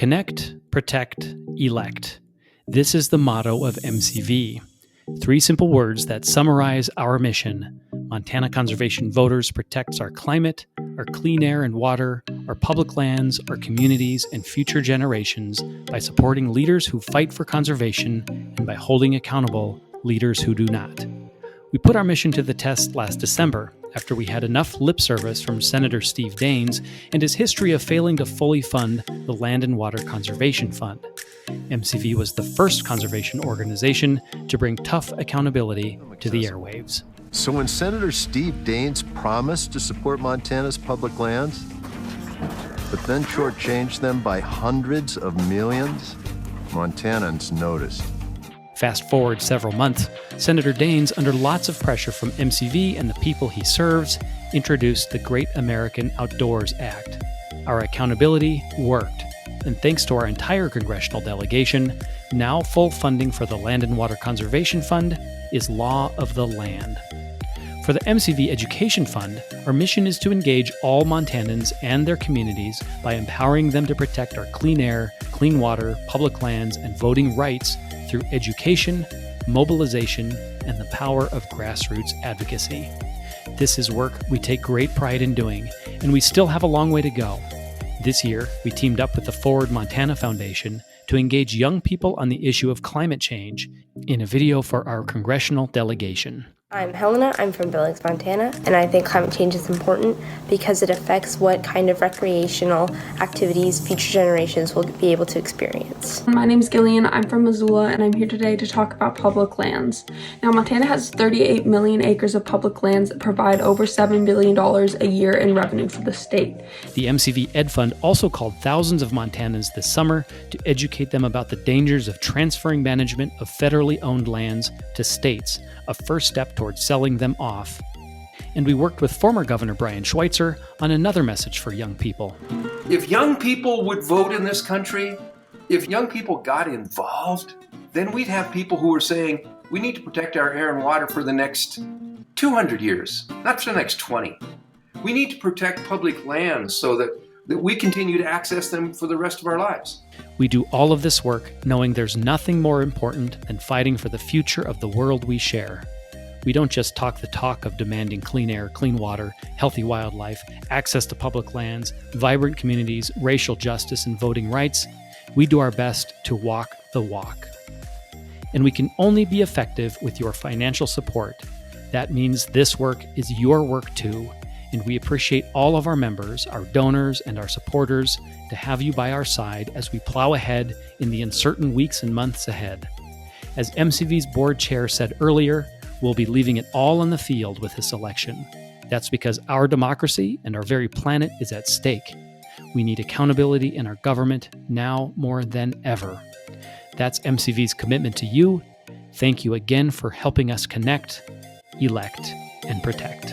Connect, protect, elect. This is the motto of MCV. 3 simple words that summarize our mission. Montana Conservation Voters protects our climate, our clean air and water, our public lands, our communities, and future generations by supporting leaders who fight for conservation and by holding accountable leaders who do not. We put our mission to the test last December after we had enough lip service from Senator Steve Daines and his history of failing to fully fund the Land and Water Conservation Fund. MCV was the first conservation organization to bring tough accountability to the airwaves. So when Senator Steve Daines promised to support Montana's public lands, but then shortchanged them by hundreds of millions, Montanans noticed. Fast forward several months, Senator Daines, under lots of pressure from MCV and the people he serves, introduced the Great American Outdoors Act. Our accountability worked, and thanks to our entire congressional delegation, now full funding for the Land and Water Conservation Fund is law of the land. For the MCV Education Fund, our mission is to engage all Montanans and their communities by empowering them to protect our clean air, clean water, public lands, and voting rights through education, mobilization, and the power of grassroots advocacy. This is work we take great pride in doing, and we still have a long way to go. This year, we teamed up with the Forward Montana Foundation to engage young people on the issue of climate change in a video for our congressional delegation. I'm Helena, I'm from Billings, Montana, and I think climate change is important because it affects what kind of recreational activities future generations will be able to experience. My name is Gillian, I'm from Missoula, and I'm here today to talk about public lands. Now, Montana has 38 million acres of public lands that provide over $7 billion a year in revenue for the state. The MCV Ed Fund also called thousands of Montanans this summer to educate them about the dangers of transferring management of federally owned lands to states, a first step towards selling them off. And we worked with former Governor Brian Schweitzer on another message for young people. If young people would vote in this country, if young people got involved, then we'd have people who are saying, we need to protect our air and water for the next 200 years, not for the next 20. We need to protect public lands so that we continue to access them for the rest of our lives. We do all of this work knowing there's nothing more important than fighting for the future of the world we share. We don't just talk the talk of demanding clean air, clean water, healthy wildlife, access to public lands, vibrant communities, racial justice, and voting rights. We do our best to walk the walk. And we can only be effective with your financial support. That means this work is your work too, and we appreciate all of our members, our donors, and our supporters to have you by our side as we plow ahead in the uncertain weeks and months ahead. As MCV's board chair said earlier, we'll be leaving it all on the field with this election. That's because our democracy and our very planet is at stake. We need accountability in our government now more than ever. That's MCV's commitment to you. Thank you again for helping us connect, elect, and protect.